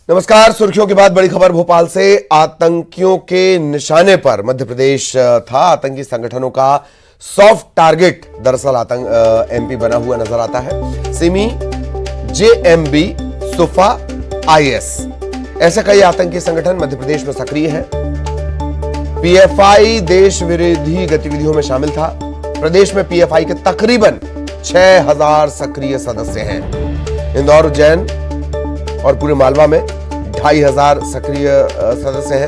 नमस्कार। सुर्खियों के बाद बड़ी खबर भोपाल से। आतंकियों के निशाने पर मध्य प्रदेश था। आतंकी संगठनों का सॉफ्ट टारगेट दरअसल एमपी बना हुआ नजर आता है। सिमी, जेएमबी, सुफा, आईएस ऐसे कई आतंकी संगठन मध्य प्रदेश में सक्रिय हैं। पीएफआई देश विरोधी गतिविधियों में शामिल था। प्रदेश में पीएफआई के तकरीबन 6000 सक्रिय सदस्य हैं। इंदौर, उज्जैन और पूरे मालवा में 2500 सक्रिय सदस्य हैं।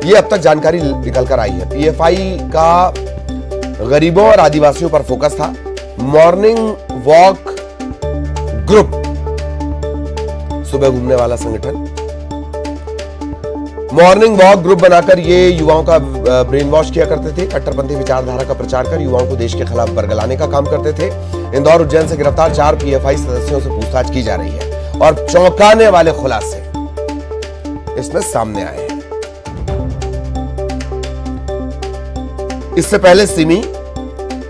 ये अब तक जानकारी निकल कर आई है। पीएफआई का गरीबों और आदिवासियों पर फोकस था। मॉर्निंग वॉक ग्रुप, सुबह घूमने वाला संगठन, मॉर्निंग वॉक ग्रुप बनाकर ये युवाओं का ब्रेन वॉश किया करते थे। कट्टरपंथी विचारधारा का प्रचार कर युवाओं को देश के खिलाफ बरगलाने का काम करते थे। इंदौर, उज्जैन से गिरफ्तार 4 पीएफआई सदस्यों से पूछताछ की जा रही है और चौंकाने वाले खुलासे इसमें सामने आए हैं। इससे पहले सिमी,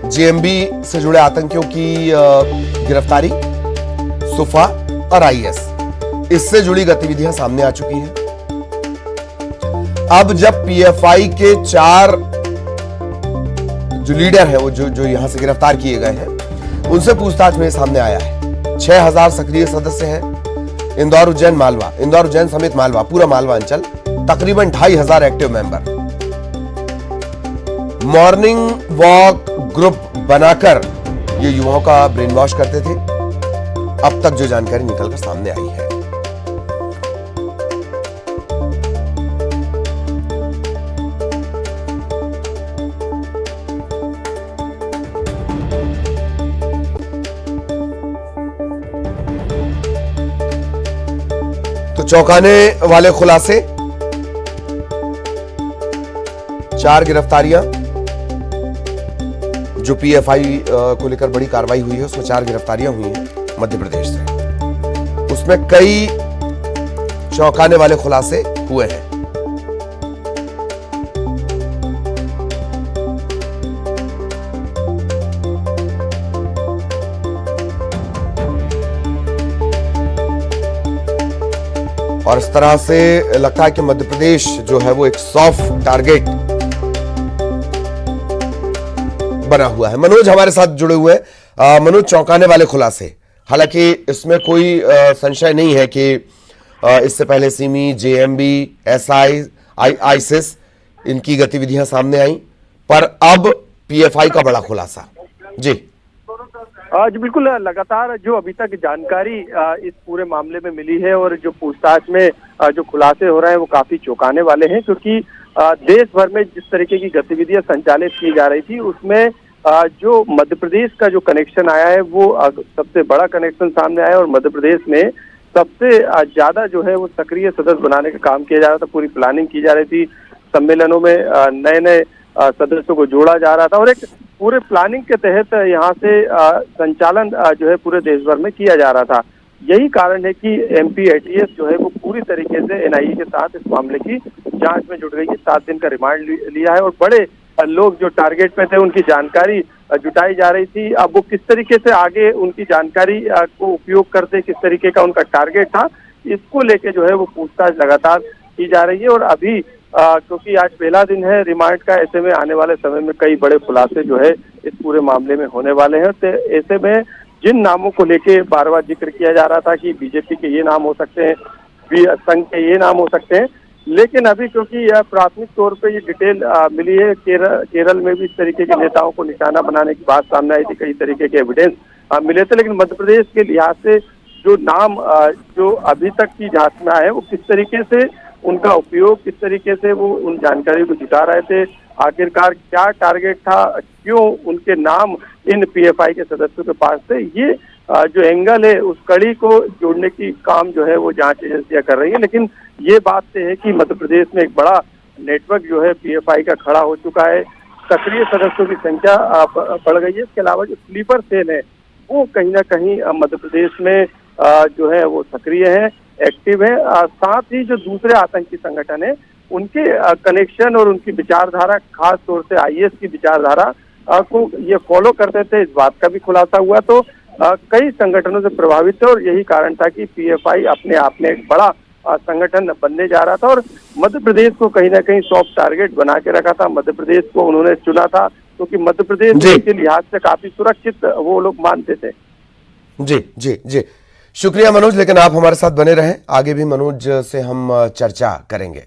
जेएमबी से जुड़े आतंकियों की गिरफ्तारी, सुफा और आईएस, इससे जुड़ी गतिविधियां सामने आ चुकी हैं। अब जब पीएफआई के 4 जो लीडर हैं, वो जो यहां से गिरफ्तार किए गए हैं, उनसे पूछताछ में सामने आया है 6000 सक्रिय सदस्य हैं। इंदौर, उज्जैन, मालवा, इंदौर, उज्जैन समेत मालवा, पूरा मालवा अंचल, तकरीबन 2500 active member morning walk group बनाकर ये युवाओं का ब्रेन वॉश करते थे। अब तक जो जानकारी निकलकर सामने आई है, तो चौंकाने वाले खुलासे, 4 गिरफ्तारियां जो पीएफआई को लेकर बड़ी कार्रवाई हुई है, उसमें 4 गिरफ्तारियां हुई हैं मध्य प्रदेश से। उसमें कई चौंकाने वाले खुलासे हुए हैं। और इस तरह से लगता है कि मध्य प्रदेश जो है वो एक सॉफ्ट टारगेट बना हुआ है। मनोज हमारे साथ जुड़े हुए हैं। मनोज, चौंकाने वाले खुलासे, हालांकि इसमें कोई संशय नहीं है कि इससे पहले सिमी, जेएमबी, एसआई, आईसिस, इनकी गतिविधियां सामने आई, पर अब पीएफआई का बड़ा खुलासा। जी जी बिल्कुल। लगातार जो अभी तक जानकारी इस पूरे मामले में मिली है और जो पूछताछ में जो खुलासे हो रहे हैं वो काफी चौंकाने वाले हैं, क्योंकि देश भर में जिस तरीके की गतिविधियां संचालित की जा रही थी उसमें जो मध्य प्रदेश का जो कनेक्शन आया है वो सबसे बड़ा कनेक्शन सामने आया और मध्य प्रदेश में सबसे ज्यादा जो है वो सक्रिय सदस्य बनाने का काम किया जा रहा था। पूरी प्लानिंग की जा रही थी, सम्मेलनों में नए नए सदस्यों को जोड़ा जा रहा था और एक पूरे प्लानिंग के तहत यहाँ से संचालन जो है पूरे देश भर में किया जा रहा था। यही कारण है कि एमपी एटीएस जो है वो पूरी तरीके से एनआईए के साथ इस मामले की जांच में जुट गई है। 7 दिन का रिमांड लिया है और बड़े लोग जो टारगेट में थे उनकी जानकारी जुटाई जा रही थी। अब वो किस तरीके से आगे उनकी जानकारी को उपयोग करते, किस तरीके का उनका टारगेट था, इसको लेके जो है वो पूछताछ लगातार की जा रही है। और अभी क्योंकि आज पहला दिन है रिमांड का, ऐसे में आने वाले समय में कई बड़े खुलासे जो है इस पूरे मामले में होने वाले हैं। तो ऐसे में जिन नामों को लेके बार बार जिक्र किया जा रहा था कि बीजेपी के ये नाम हो सकते हैं, संघ के ये नाम हो सकते हैं, लेकिन अभी क्योंकि यह प्राथमिक तौर पे ये डिटेल मिली है, केरल में भी इस तरीके के नेताओं को निशाना बनाने की बात सामने आई थी, कई तरीके के एविडेंस मिले थे, लेकिन मध्य प्रदेश के लिहाज से जो नाम जो अभी तक की जांच में आए वो किस तरीके से उनका उपयोग, किस तरीके से वो उन जानकारी को जुटा रहे थे, आखिरकार क्या टारगेट था, क्यों उनके नाम इन पीएफआई के सदस्यों के पास थे, ये जो एंगल है उस कड़ी को जोड़ने की काम जो है वो जांच एजेंसियां कर रही है। लेकिन ये बात तो है कि मध्य प्रदेश में एक बड़ा नेटवर्क जो है पीएफआई का खड़ा हो चुका है। सक्रिय सदस्यों की संख्या बढ़ गई है। इसके अलावा जो स्लीपर सेल है वो कहीं ना कहीं मध्य प्रदेश में जो है वो सक्रिय है, एक्टिव है। साथ ही जो दूसरे आतंकी संगठन है उनके कनेक्शन और उनकी विचारधारा, खास तौर से आईएस की विचारधारा को ये फॉलो करते थे, इस बात का भी खुलासा हुआ। तो कई संगठनों से प्रभावित थे और यही कारण था कि पीएफआई अपने आप में एक बड़ा संगठन बनने जा रहा था और मध्य प्रदेश को कहीं ना कहीं सॉफ्ट टारगेट बना के रखा था। मध्य प्रदेश को उन्होंने चुना था क्योंकि मध्य प्रदेश के लिहाज से काफी सुरक्षित वो लोग मानते थे। जी जी जी, शुक्रिया मनोज, लेकिन आप हमारे साथ बने रहें, आगे भी मनोज से हम चर्चा करेंगे।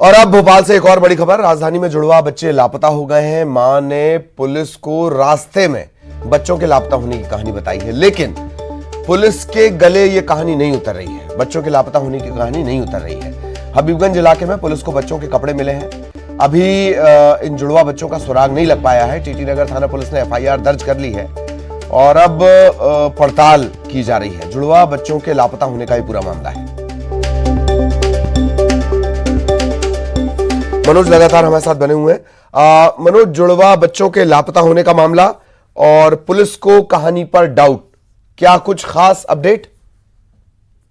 और अब भोपाल से एक और बड़ी खबर, राजधानी में जुड़वा बच्चे लापता हो गए हैं। मां ने पुलिस को रास्ते में बच्चों के लापता होने की कहानी बताई है, लेकिन पुलिस के गले ये कहानी नहीं उतर रही है। बच्चों के लापता होने की कहानी नहीं उतर रही है। हबीबगंज इलाके में पुलिस को बच्चों के कपड़े मिले हैं। अभी इन जुड़वा बच्चों का सुराग नहीं लग पाया है। टीटी नगर थाना पुलिस ने एफआईआर दर्ज कर ली है और अब पड़ताल की जा रही है। जुड़वा बच्चों के लापता होने का ये पूरा मामला है। मनोज लगातार हमारे साथ बने हुए हैं। मनोज, जुड़वा बच्चों के लापता होने का मामला और पुलिस को कहानी पर डाउट, क्या कुछ खास अपडेट?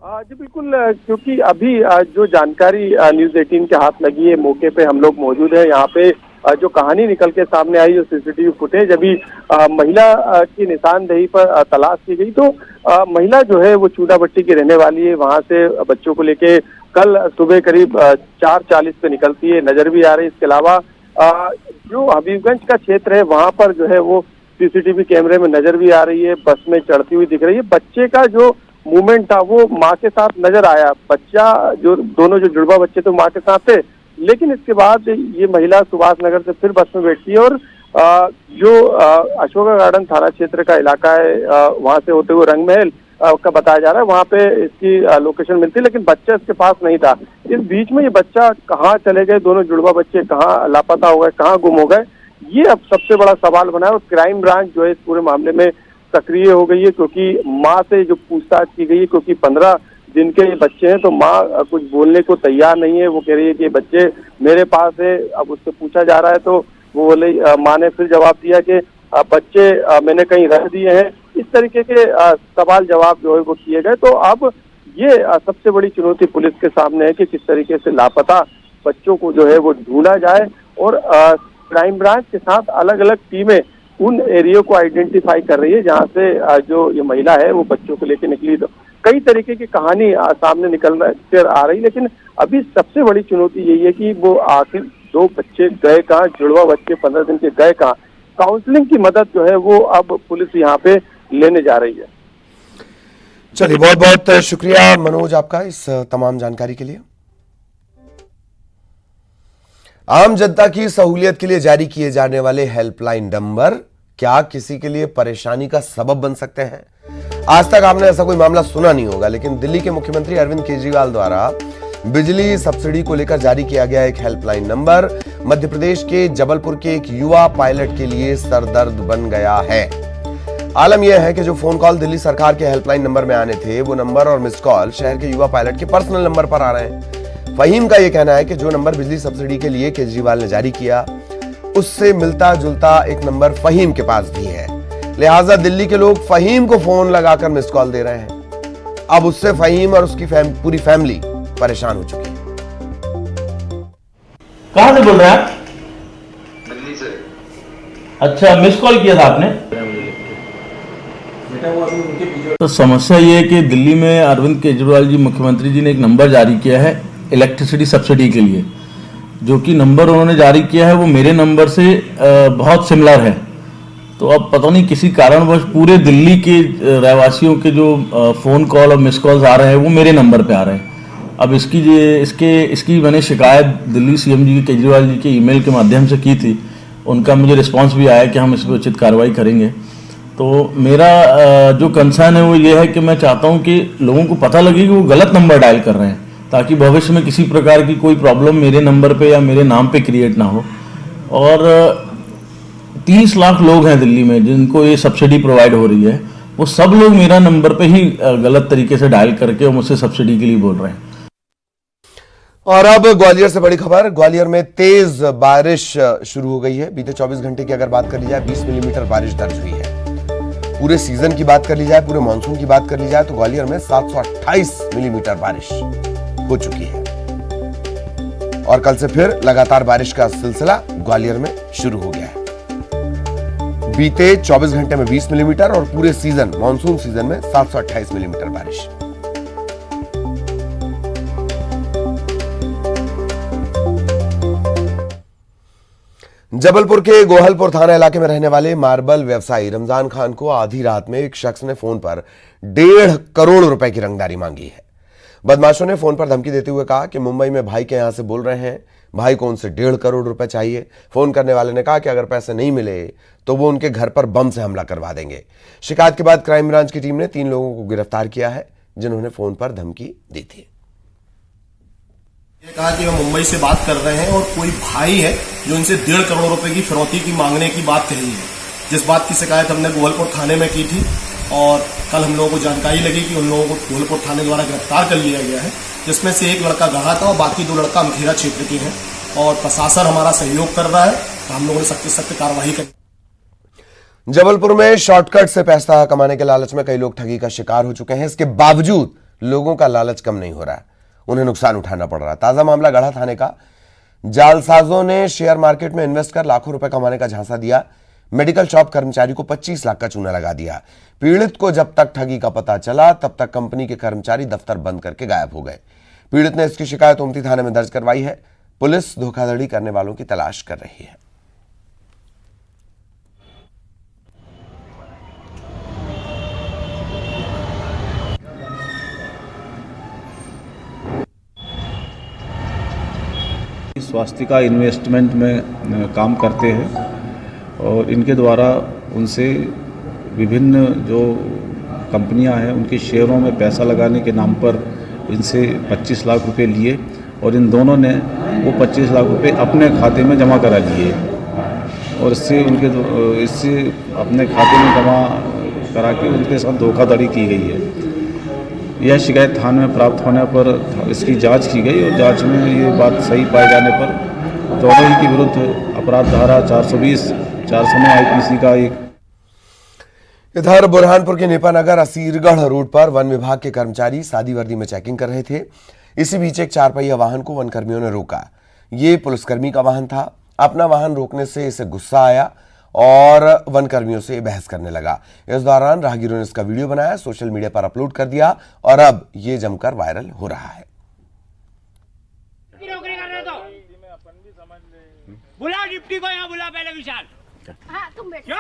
जी बिल्कुल, क्योंकि अभी जो जानकारी न्यूज़ 18 के हाथ लगी है, मौके पे हम लोग मौजूद हैं। यहाँ पे जो कहानी निकल के सामने आई, जो सीसीटीवी फुटेज अभी महिला की निशानदेही पर तलाश की गई, तो महिला जो है वो चूड़ाभट्टी की रहने वाली है। वहां से बच्चों को लेके कल सुबह करीब 4:40 पे निकलती है, नजर भी आ रही है। इसके अलावा जो हबीबगंज का क्षेत्र है वहां पर जो है वो सीसीटीवी कैमरे में नजर भी आ रही है, बस में चढ़ती हुई दिख रही है। बच्चे का जो मूवमेंट था वो माँ के साथ नजर आया। बच्चा जो दोनों जो जुड़वा बच्चे थे माँ के साथ थे, लेकिन इसके बाद ये महिला सुभाष नगर से फिर बस में बैठती है और जो अशोका गार्डन थाना क्षेत्र का इलाका है वहां से होते हुए रंगमहल का बताया जा रहा है, वहां पे इसकी लोकेशन मिलती है, लेकिन बच्चा इसके पास नहीं था। इस बीच में ये बच्चा कहाँ चले गए, दोनों जुड़वा बच्चे कहाँ लापता हो गए, कहाँ गुम हो गए, ये अब सबसे बड़ा सवाल बना है। और क्राइम ब्रांच जो है इस पूरे मामले में सक्रिय हो गई है, क्योंकि माँ से जो पूछताछ की गई है, क्योंकि 15 दिन के ये बच्चे हैं, तो माँ कुछ बोलने को तैयार नहीं है। वो कह रही है कि बच्चे मेरे पास है। अब उससे पूछा जा रहा है तो वो बोले, माँ ने फिर जवाब दिया कि बच्चे मैंने कहीं रख दिए हैं। इस तरीके के सवाल जवाब जो है वो किए गए। तो अब ये सबसे बड़ी चुनौती पुलिस के सामने है कि किस तरीके से लापता बच्चों को जो है वो ढूंढा जाए। और क्राइम ब्रांच के साथ अलग अलग टीमें उन एरिया को आइडेंटिफाई कर रही है जहां से जो ये महिला है वो बच्चों को लेकर निकली। तो कई तरीके की कहानी सामने निकल कर आ रही, लेकिन अभी सबसे बड़ी चुनौती यही है कि वो आखिर 2 बच्चे गए कहाँ, जुड़वा बच्चे 15 दिन के गए कहाँ। काउंसलिंग की मदद जो है वो अब पुलिस यहाँ पे लेने जा रही है। चलिए, बहुत बहुत शुक्रिया मनोज आपका इस तमाम जानकारी के लिए। आम जनता की सहूलियत के लिए जारी किए जाने वाले हेल्पलाइन नंबर क्या किसी के लिए परेशानी का सबब बन सकते हैं? आज तक आपने ऐसा कोई मामला सुना नहीं होगा, लेकिन दिल्ली के मुख्यमंत्री अरविंद केजरीवाल द्वारा बिजली सब्सिडी को लेकर जारी किया गया एक हेल्पलाइन नंबर मध्य प्रदेश के जबलपुर के एक युवा पायलट के लिए सरदर्द बन गया है। आलम यह है कि जो फोन कॉल दिल्ली सरकार के हेल्पलाइन नंबर में आने थे, वो नंबर और मिस कॉल शहर के युवा पायलट के पर्सनल नंबर पर आ रहे हैं। फहीम का यह कहना है कि जो नंबर बिजली सब्सिडी के लिए केजरीवाल ने जारी किया, उससे मिलता जुलता एक नंबर फहीम के पास भी है। लिहाजा दिल्ली के लोग फहीम को फोन लगाकर मिस कॉल दे रहे हैं। अब उससे फहीम और उसकी पूरी फैमिली परेशान हो चुकी है। कहां से बोल रहे हैं आप? दिल्ली से। अच्छा, मिस कॉल किया था आपने? तो समस्या ये है कि दिल्ली में अरविंद केजरीवाल जी मुख्यमंत्री जी ने एक नंबर जारी किया है इलेक्ट्रिसिटी सब्सिडी के लिए। जो कि नंबर उन्होंने जारी किया है वो मेरे नंबर से बहुत सिमिलर है। तो अब पता नहीं किसी कारणवश पूरे दिल्ली के रहवासियों के जो फ़ोन कॉल और मिस कॉल्स आ रहे हैं वो मेरे नंबर पे आ रहे हैं। अब इसकी मैंने शिकायत दिल्ली सीएम जी केजरीवाल जी के ईमेल के माध्यम से की थी। उनका मुझे रिस्पांस भी आया कि हम इस पर उचित कार्रवाई करेंगे। तो मेरा जो कंसर्न है वो ये है कि मैं चाहता हूँ कि लोगों को पता लगे कि वो गलत नंबर डायल कर रहे हैं, ताकि भविष्य में किसी प्रकार की कोई प्रॉब्लम मेरे नंबर पे या मेरे नाम पे क्रिएट ना हो। और 30 लाख लोग हैं दिल्ली में जिनको ये सब्सिडी प्रोवाइड हो रही है, वो सब लोग मेरा नंबर पे ही गलत तरीके से डायल करके और मुझसे सब्सिडी के लिए बोल रहे हैं। और अब ग्वालियर से बड़ी खबर। ग्वालियर में तेज बारिश शुरू हो गई है। बीते 24 घंटे की अगर बात कर ली जाए 20 मिलीमीटर बारिश दर्ज हुई है। पूरे सीजन की बात कर ली जाए, पूरे मानसून की बात कर ली जाए तो ग्वालियर में 728 मिलीमीटर बारिश हो चुकी है। और कल से फिर लगातार बारिश का सिलसिला ग्वालियर में शुरू हो गया है। बीते 24 घंटे में 20 मिलीमीटर और पूरे सीजन मानसून सीजन में 728 मिलीमीटर बारिश। जबलपुर के गोहलपुर थाना इलाके में रहने वाले मार्बल व्यवसायी रमजान खान को आधी रात में एक शख्स ने फोन पर 1.5 करोड़ रुपए की रंगदारी मांगी है। बदमाशों ने फोन पर धमकी देते हुए कहा कि मुंबई में भाई के यहां से बोल रहे हैं, भाई को उनसे 1.5 करोड़ रुपए चाहिए। फोन करने वाले ने कहा कि अगर पैसे नहीं मिले तो वो उनके घर पर बम से हमला करवा देंगे। शिकायत के बाद क्राइम ब्रांच की टीम ने 3 लोगों को गिरफ्तार किया है, जिन्होंने फोन पर धमकी दी थी। ये कहा कि हम मुंबई से बात कर रहे हैं और कोई भाई है जो इनसे 1.5 करोड़ रुपए की फिरौती की मांगने की बात कही है। जिस बात की शिकायत हमने गोहलपुर थाने में की थी और कल हम लोगों को जानकारी लगी कि उन लोगों को गोहलपुर थाने द्वारा गिरफ्तार कर लिया गया है, जिसमें से एक लड़का गढ़ा था और बाकी 2 लड़का अमखेरा क्षेत्र के हैं और प्रशासन हमारा सहयोग कर रहा है। तो हम लोगों ने सख्त से सख्त कार्रवाई की। जबलपुर में शॉर्टकट से पैसा कमाने के लालच में कई लोग ठगी का शिकार हो चुके हैं। इसके बावजूद लोगों का लालच कम नहीं हो रहा है, उन्हें नुकसान उठाना पड़ रहा है। ताजा मामला गढ़ा थाने का। जालसाजों ने शेयर मार्केट में इन्वेस्ट कर लाखों रुपए कमाने का झांसा दिया। मेडिकल शॉप कर्मचारी को 25 लाख का चूना लगा दिया। पीड़ित को जब तक ठगी का पता चला तब तक कंपनी के कर्मचारी दफ्तर बंद करके गायब हो गए। पीड़ित ने इसकी शिकायत ओमती थाने में दर्ज करवाई है। पुलिस धोखाधड़ी करने वालों की तलाश कर रही है। स्वास्तिका इन्वेस्टमेंट में काम करते हैं और इनके द्वारा उनसे विभिन्न जो कंपनियां हैं उनके शेयरों में पैसा लगाने के नाम पर इनसे 25 लाख रुपए लिए और इन दोनों ने वो 25 लाख रुपए अपने खाते में जमा करा लिए और इससे अपने खाते में जमा करा के उनके साथ धोखाधड़ी की गई है। यह शिकायत थाने में प्राप्त होने पर इसकी जांच की गई और जांच में ये बात सही पाए जाने पर दोनों ही के विरुद्ध अपराध धारा 420, 409 IPC का एक। इधर बुरहानपुर के नेपानगर असीरगढ़ रोड पर वन विभाग के कर्मचारी सादी वर्दी में चेकिंग कर रहे थे। इसी बीच एक 4 पहिया वाहन को वन कर्मियों ने रोका। ये पुलिसकर्मी का वाहन था। अपना वाहन रोकने से इसे गुस्सा आया और वन कर्मियों से बहस करने लगा। इस दौरान राहगीरों ने इसका वीडियो बनाया, सोशल मीडिया पर अपलोड कर दिया और अब ये जमकर वायरल हो रहा है। बुला डिप्टी को यहाँ बुला, पहले विशाल। हाँ तुम बैठो।